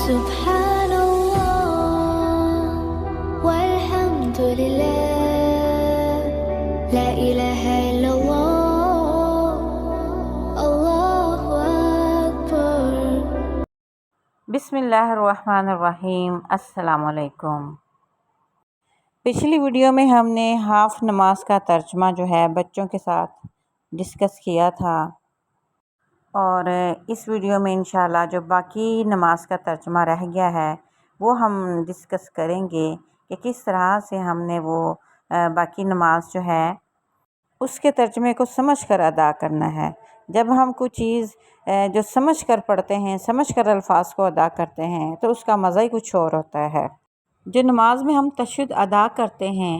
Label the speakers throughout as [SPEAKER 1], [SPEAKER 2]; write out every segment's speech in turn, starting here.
[SPEAKER 1] سبحان الله والحمد لله لا إله إلا الله الله أكبر.
[SPEAKER 2] بسم اللہ الرحمن الرحیم. السلام علیکم. پچھلی ویڈیو میں ہم نے ہاف نماز کا ترجمہ جو ہے بچوں کے ساتھ ڈسکس کیا تھا، اور اس ویڈیو میں انشاءاللہ جو باقی نماز کا ترجمہ رہ گیا ہے وہ ہم ڈسکس کریں گے کہ کس طرح سے ہم نے وہ باقی نماز جو ہے اس کے ترجمے کو سمجھ کر ادا کرنا ہے. جب ہم کوئی چیز جو سمجھ کر پڑھتے ہیں، سمجھ کر الفاظ کو ادا کرتے ہیں تو اس کا مزہ ہی کچھ اور ہوتا ہے. جو نماز میں ہم تشہد ادا کرتے ہیں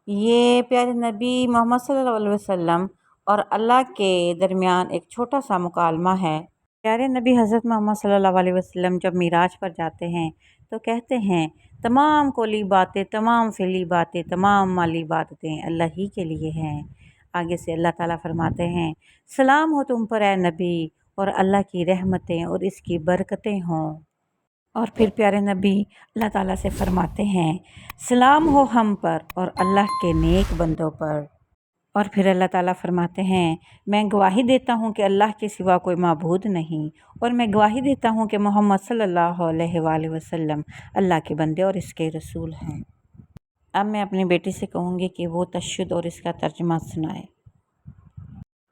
[SPEAKER 2] یہ پیارے نبی محمد صلی اللہ علیہ وسلم اور اللہ کے درمیان ایک چھوٹا سا مکالمہ ہے. پیارے نبی حضرت محمد صلی اللہ علیہ وسلم جب معراج پر جاتے ہیں تو کہتے ہیں تمام قولی باتیں، تمام فعلی باتیں، تمام مالی باتیں اللہ ہی کے لیے ہیں. آگے سے اللہ تعالیٰ فرماتے ہیں سلام ہو تم پر اے نبی، اور اللہ کی رحمتیں اور اس کی برکتیں ہوں. اور پھر پیارے نبی اللہ تعالیٰ سے فرماتے ہیں سلام ہو ہم پر اور اللہ کے نیک بندوں پر. اور پھر اللہ تعالیٰ فرماتے ہیں میں گواہی دیتا ہوں کہ اللہ کے سوا کوئی معبود نہیں، اور میں گواہی دیتا ہوں کہ محمد صلی اللہ علیہ وآلہ وسلم اللہ کے بندے اور اس کے رسول ہیں. اب میں اپنی بیٹی سے کہوں گی کہ وہ تشہد اور اس کا ترجمہ سنائے.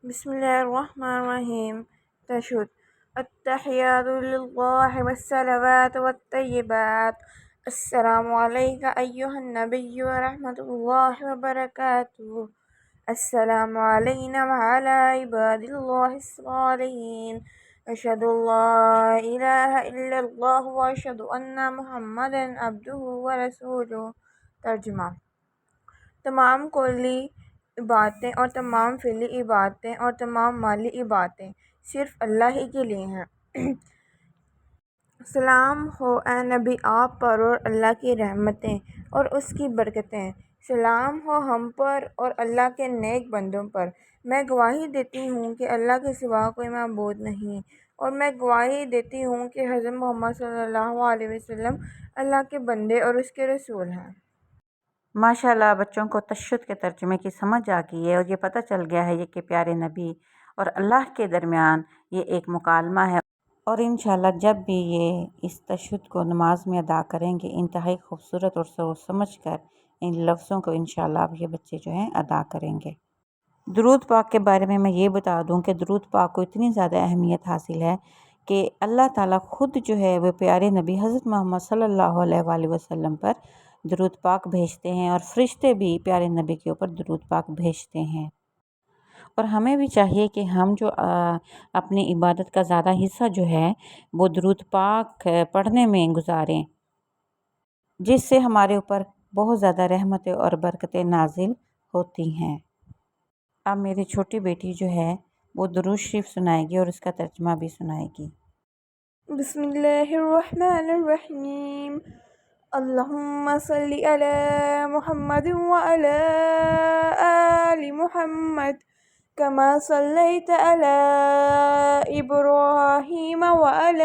[SPEAKER 3] بسم اللہ الرحمن الرحیم. تشہد. التحیات للہ والصلوات والطیبات. السلام علیک ایہا النبی ورحمۃ اللہ وبرکاتہ. السلام علینا وعلی عباد اللہ الصالحین. اشہد ان لا الہ الا اللہ واشہد ان محمدا عبدہ ورسولہ. ترجمہ. تمام قولی باتیں اور تمام فعلی باتیں اور تمام مالی باتیں صرف اللہ ہی کے لیے ہیں. سلام ہو اے نبی آپ پر اور اللہ کی رحمتیں اور اس کی برکتیں. سلام ہو ہم پر اور اللہ کے نیک بندوں پر. میں گواہی دیتی ہوں کہ اللہ کے سوا کوئی معبود نہیں، اور میں گواہی دیتی ہوں کہ حضرت محمد صلی اللہ علیہ وسلم اللہ کے بندے اور اس کے رسول ہیں.
[SPEAKER 2] ماشاءاللہ بچوں کو تشہد کے ترجمے کی سمجھ آ گئی ہے، اور یہ پتہ چل گیا ہے یہ کہ پیارے نبی اور اللہ کے درمیان یہ ایک مکالمہ ہے. اور انشاءاللہ جب بھی یہ اس تشہد کو نماز میں ادا کریں گے انتہائی خوبصورت اور سوچ سمجھ کر ان لفظوں کو انشاءاللہ اب یہ بچے جو ہیں ادا کریں گے. درود پاک کے بارے میں یہ بتا دوں کہ درود پاک کو اتنی زیادہ اہمیت حاصل ہے کہ اللہ تعالیٰ خود جو ہے وہ پیارے نبی حضرت محمد صلی اللہ علیہ وآلہ وسلم پر درود پاک بھیجتے ہیں، اور فرشتے بھی پیارے نبی کے اوپر درود پاک بھیجتے ہیں. اور ہمیں بھی چاہیے کہ ہم جو اپنی عبادت کا زیادہ حصہ جو ہے وہ درود پاک پڑھنے میں گزاریں، جس سے ہمارے اوپر بہت زیادہ رحمتیں اور برکتیں نازل ہوتی ہیں. اب میری چھوٹی بیٹی جو ہے وہ درود شریف سنائے گی اور اس کا ترجمہ بھی سنائے گی.
[SPEAKER 3] بسم اللہ الرحمن الرحیم. اللہم صلی علی محمد وعلی آل محمد کما صلیت علی ابراہیم وعلی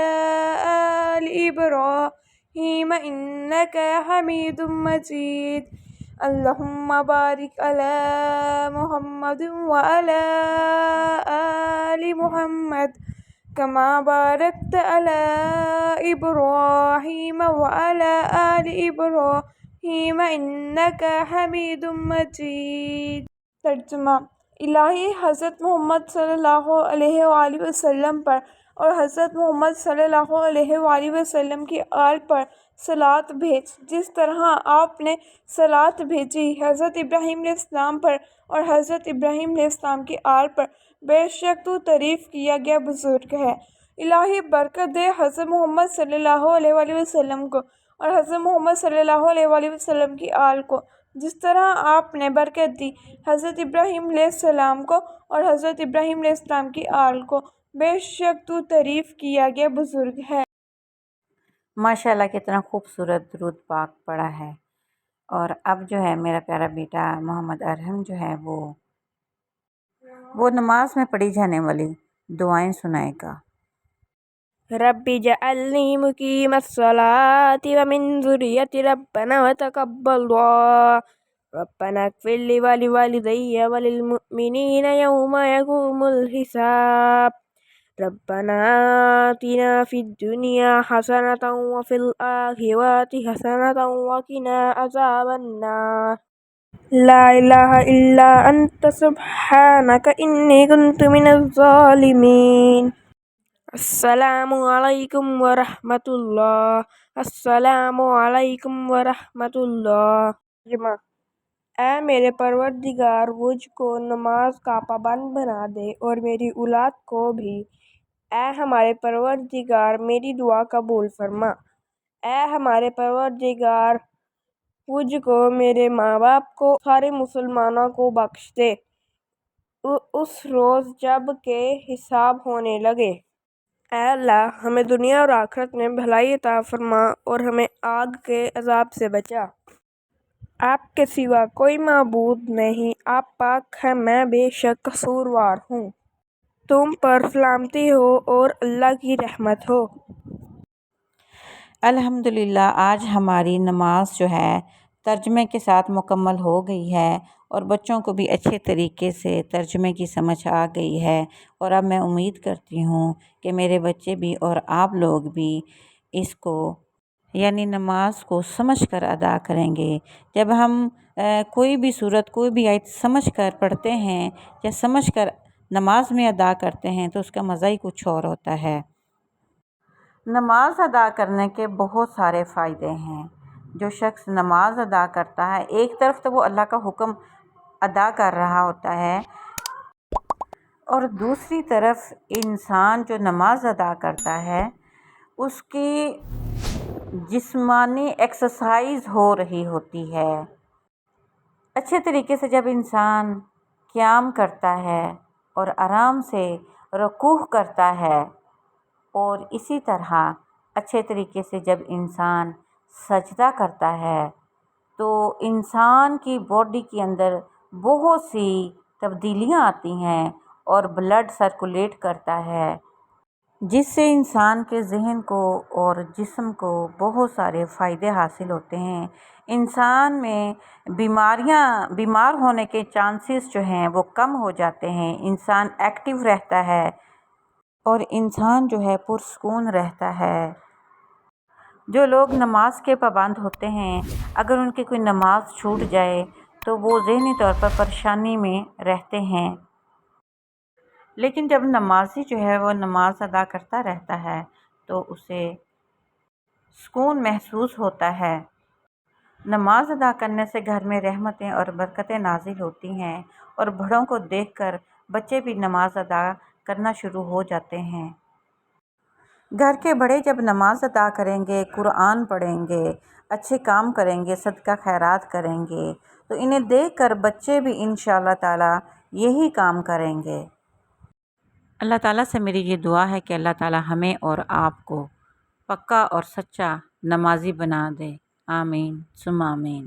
[SPEAKER 3] آل ابراہیم انکا حمید مجید. اللہم بارک علی محمد وعلی آل محمد کما بارکت علی ابراہیم وعلی آل ابراہیم انکا حمید مجید. ترجمہ. الہی حضرت محمد صلی اللہ علیہ وآلہ وسلم پر اور حضرت محمد صلی اللہ علیہ وآلہ وسلم کی آل پر صلوات بھیج، جس طرح آپ نے صلوات بھیجی حضرت ابراہیم علیہ السلام پر اور حضرت ابراہیم علیہ السلام کی آل پر. بے شک تو تعریف کیا گیا بزرگ ہے. الہی برکت دے حضرت محمد صلی اللہ علیہ وآلہ وسلم کو اور حضرت محمد صلی اللہ علیہ وآلہ وسلم کی آل کو، جس طرح آپ نے برکت دی حضرت ابراہیم علیہ السلام کو اور حضرت ابراہیم علیہ السلام کی آل کو. بے شک تو تعریف کیا گیا بزرگ ہے.
[SPEAKER 2] ماشاءاللہ کتنا خوبصورت درود پاک پڑھا ہے. اور اب جو ہے میرا پیارا بیٹا محمد ارحم جو ہے وہ نماز میں پڑھی جانے والی دعائیں سنائے گا.
[SPEAKER 3] رب اجعلني مقيم الصلاة ومن ذريتي ربنا وتقبل دعاء ربنا اغفر لي ولوالدي وللمؤمنين يوم يقوم الحساب ربنا آتنا في الدنيا حسنة وفي الآخرة حسنة وقنا عذاب النار لا إله إلا أنت سبحانك إني كنت من الظالمين السلام علیکم ورحمۃ اللہ السلام علیکم ورحمۃ اللہ ترجمہ اے میرے پروردگار مجھ کو نماز کا پابند بنا دے اور میری اولاد کو بھی۔ اے ہمارے پروردگار میری دعا قبول فرما۔ اے ہمارے پروردگار مجھ کو، میرے ماں باپ کو، سارے مسلمانوں کو بخش دے اس روز جب کہ حساب ہونے لگے۔ اے اللہ ہمیں دنیا اور آخرت میں بھلائی عطا فرما اور ہمیں آگ کے عذاب سے بچا۔ آپ کے سوا کوئی معبود نہیں، آپ پاک ہیں، میں بے شک قصوروار ہوں۔ تم پر سلامتی ہو اور اللہ کی رحمت ہو۔
[SPEAKER 2] الحمدللہ آج ہماری نماز جو ہے ترجمے کے ساتھ مکمل ہو گئی ہے اور بچوں کو بھی اچھے طریقے سے ترجمے کی سمجھ آ گئی ہے، اور اب میں امید کرتی ہوں کہ میرے بچے بھی اور آپ لوگ بھی اس کو یعنی نماز کو سمجھ کر ادا کریں گے۔ جب ہم کوئی بھی صورت، کوئی بھی آیت سمجھ کر پڑھتے ہیں یا سمجھ کر نماز میں ادا کرتے ہیں تو اس کا مزہ ہی کچھ اور ہوتا ہے۔ نماز ادا کرنے کے بہت سارے فائدے ہیں۔ جو شخص نماز ادا کرتا ہے، ایک طرف تو وہ اللہ کا حکم ادا کر رہا ہوتا ہے، اور دوسری طرف انسان جو نماز ادا کرتا ہے اس کی جسمانی ایکسرسائز ہو رہی ہوتی ہے۔ اچھے طریقے سے جب انسان قیام کرتا ہے اور آرام سے رکوع کرتا ہے، اور اسی طرح اچھے طریقے سے جب انسان سجدہ کرتا ہے تو انسان کی باڈی کے اندر بہت سی تبدیلیاں آتی ہیں اور بلڈ سرکولیٹ کرتا ہے، جس سے انسان کے ذہن کو اور جسم کو بہت سارے فائدے حاصل ہوتے ہیں۔ انسان میں بیمار ہونے کے چانسز جو ہیں وہ کم ہو جاتے ہیں، انسان ایکٹیو رہتا ہے اور انسان جو ہے پرسکون رہتا ہے۔ جو لوگ نماز کے پابند ہوتے ہیں، اگر ان کی کوئی نماز چھوٹ جائے تو وہ ذہنی طور پر پریشانی میں رہتے ہیں، لیکن جب نمازی جو ہے وہ نماز ادا کرتا رہتا ہے تو اسے سکون محسوس ہوتا ہے۔ نماز ادا کرنے سے گھر میں رحمتیں اور برکتیں نازل ہوتی ہیں، اور بڑوں کو دیکھ کر بچے بھی نماز ادا کرنا شروع ہو جاتے ہیں۔ گھر کے بڑے جب نماز ادا کریں گے، قرآن پڑھیں گے، اچھے کام کریں گے، صدقہ خیرات کریں گے، تو انہیں دیکھ کر بچے بھی انشاءاللہ تعالی یہی کام کریں گے۔ اللہ تعالیٰ سے میری یہ دعا ہے کہ اللہ تعالیٰ ہمیں اور آپ کو پکا اور سچا نمازی بنا دے۔ آمین ثم آمین۔